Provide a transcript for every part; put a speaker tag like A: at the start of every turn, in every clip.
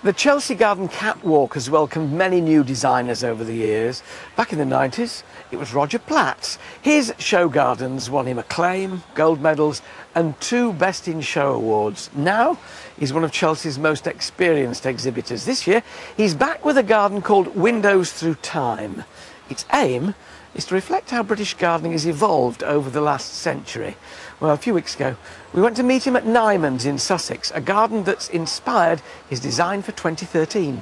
A: The Chelsea Garden catwalk has welcomed many new designers over the years. Back in the 90s, it was Roger Platts. His show gardens won him acclaim, gold medals and 2 Best in Show awards. Now, he's one of Chelsea's most experienced exhibitors. This year, he's back with a garden called Windows Through Time. Its aim is to reflect how British gardening has evolved over the last century. Well, a few weeks ago, we went to meet him at Nymans in Sussex, a garden that's inspired his design for 2013.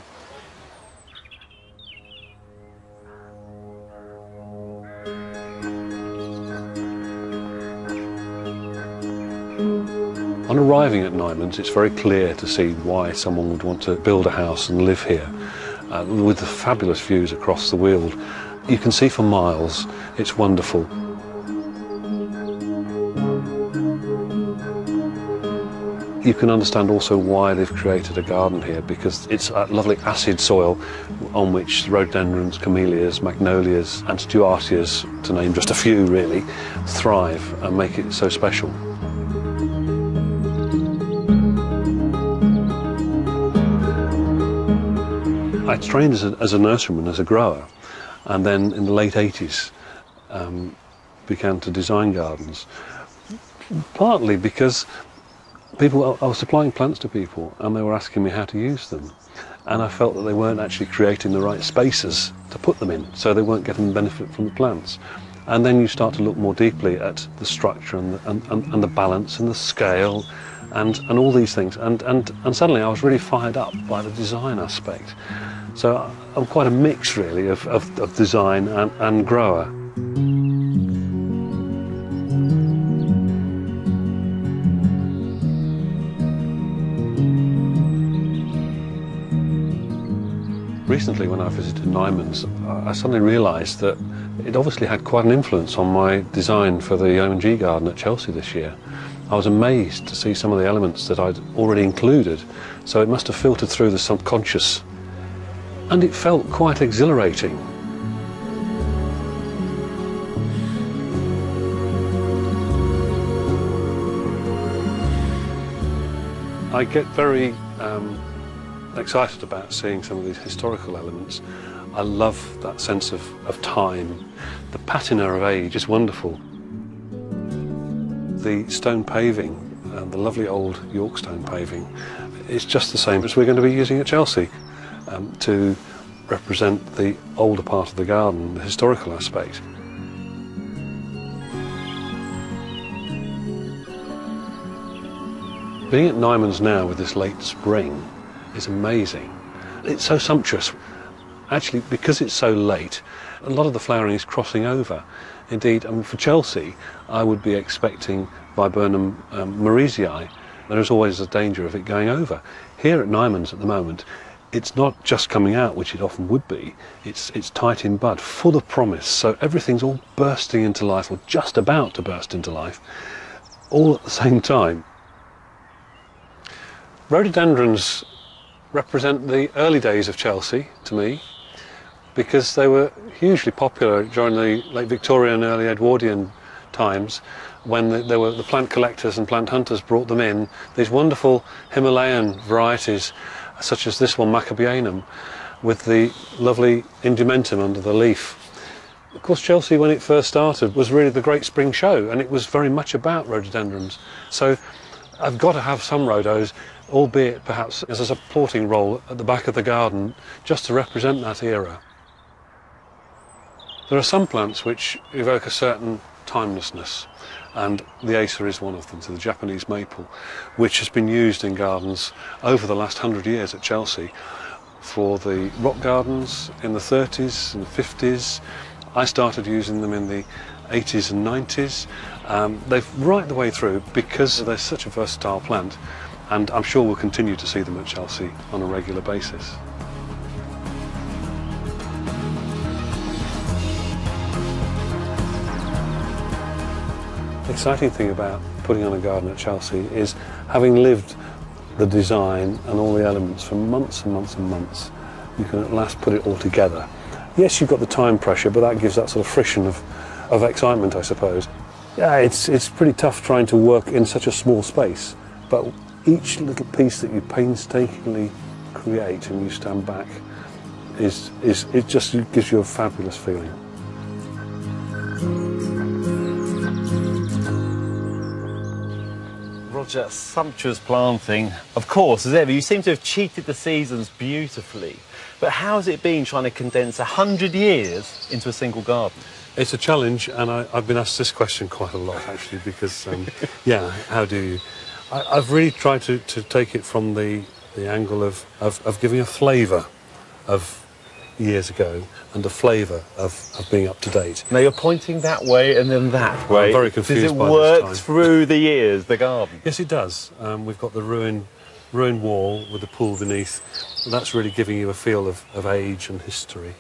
B: On arriving at Nymans, it's very clear to see why someone would want to build a house and live here, with the fabulous views across the Weald. You can see for miles. It's wonderful. You can understand also why they've created a garden here, because it's a lovely acid soil on which rhododendrons, camellias, magnolias and stuartias, to name just a few really, thrive and make it so special. I trained as a nurseryman, as a grower, and then in the late 80s began to design gardens, partly because I was supplying plants to people and they were asking me how to use them, and I felt that they weren't actually creating the right spaces to put them in, so they weren't getting the benefit from the plants. And then you start to look more deeply at the structure and the balance and the scale and all these things, and suddenly I was really fired up by the design aspect. So I'm quite a mix really of design and grower. Recently, when I visited Nymans, I suddenly realised that it obviously had quite an influence on my design for the O&G garden at Chelsea this year. I was amazed to see some of the elements that I'd already included, so it must have filtered through the subconscious. And it felt quite exhilarating. I get very excited about seeing some of these historical elements. I love that sense of time. The patina of age is wonderful. The stone paving, the lovely old York stone paving, is just the same as we're going to be using at Chelsea to represent the older part of the garden, the historical aspect. Being at Nymans now with this late spring is amazing. It's so sumptuous. Actually, because it's so late, a lot of the flowering is crossing over. Indeed, for Chelsea, I would be expecting Viburnum Marisii. There is always a danger of it going over. Here at Nymans at the moment, it's not just coming out, which it often would be. It's tight in bud, full of promise. So everything's all bursting into life, or just about to burst into life, all at the same time. Rhododendrons represent the early days of Chelsea to me, because they were hugely popular during the late Victorian and early Edwardian times, when the plant collectors and plant hunters brought them in, these wonderful Himalayan varieties, such as this one, Maccabeanum, with the lovely indumentum under the leaf. Of course, Chelsea, when it first started, was really the great spring show, and it was very much about rhododendrons. So I've got to have some rhodos, albeit perhaps as a supporting role at the back of the garden, just to represent that era. There are some plants which evoke a certain timelessness, and the Acer is one of them, so the Japanese maple, which has been used in gardens over the last 100 years at Chelsea for the rock gardens in the 30s and 50s. I started using them in the 80s and 90s. They've right the way through, because they're such a versatile plant, and I'm sure we'll continue to see them at Chelsea on a regular basis. The exciting thing about putting on a garden at Chelsea is, having lived the design and all the elements for months and months and months, you can at last put it all together. Yes, you've got the time pressure, but that gives that sort of friction of excitement, I suppose. Yeah, it's pretty tough trying to work in such a small space, but each little piece that you painstakingly create and you stand back it just gives you a fabulous feeling.
C: Roger, sumptuous planting. Of course, as ever, you seem to have cheated the seasons beautifully. But how has it been trying to condense 100 years into a single garden?
B: It's a challenge, and I've been asked this question quite a lot, actually, because, yeah, how do you? I've really tried to take it from the angle of giving a flavour of years ago and a flavour of being up to date.
C: Now you're pointing that way and then that way.
B: I'm very confused
C: Does it
B: by
C: work
B: this time.
C: through the years, the garden?
B: Yes, it does. We've got the ruined wall with the pool beneath. That's really giving you a feel of age and history.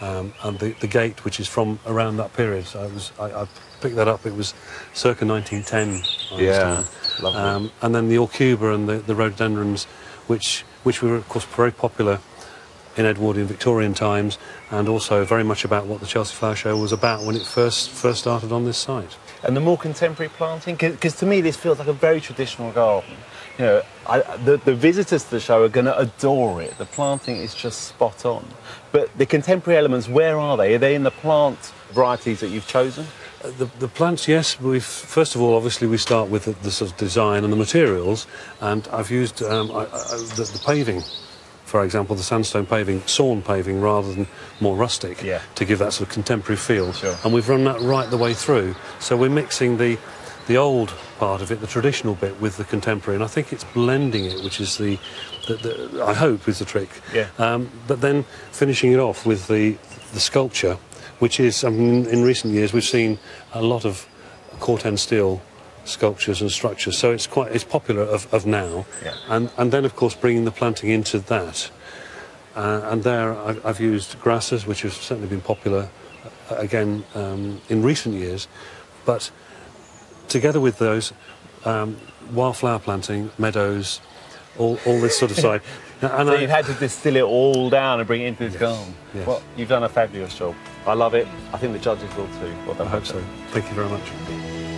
B: And the gate, which is from around that period. So I picked that up. It was circa 1910.
C: Yeah, lovely.
B: And then the Orcuba and the rhododendrons, which were of course very popular in Edwardian Victorian times, and also very much about what the Chelsea Flower Show was about when it first started on this site.
C: And the more contemporary planting, because to me this feels like a very traditional garden. You know, the visitors to the show are going to adore it. The planting is just spot on. But the contemporary elements, where are they? Are they in the plant varieties that you've chosen?
B: The plants, yes. First of all, obviously, we start with the sort of design and the materials, and I've used the paving. For example, the sandstone paving, sawn paving rather than more rustic,
C: yeah,
B: to give that sort of contemporary feel.
C: Sure.
B: And we've run that right the way through. So we're mixing the old part of it, the traditional bit, with the contemporary, and I think it's blending it, which is the I hope is the trick.
C: Yeah.
B: But then finishing it off with the sculpture, which is, in recent years we've seen a lot of corten steel sculptures and structures, so it's popular of now.
C: Yeah.
B: And then of course bringing the planting into that, and there I've used grasses, which have certainly been popular again in recent years, but together with those wildflower planting, meadows, all this sort of side. And
C: so you've had to distill it all down and bring it into this garden.
B: Yes.
C: Well, you've done a fabulous job. I love it. I think the judges will too. Well done.
B: I hope so. Thank you very much.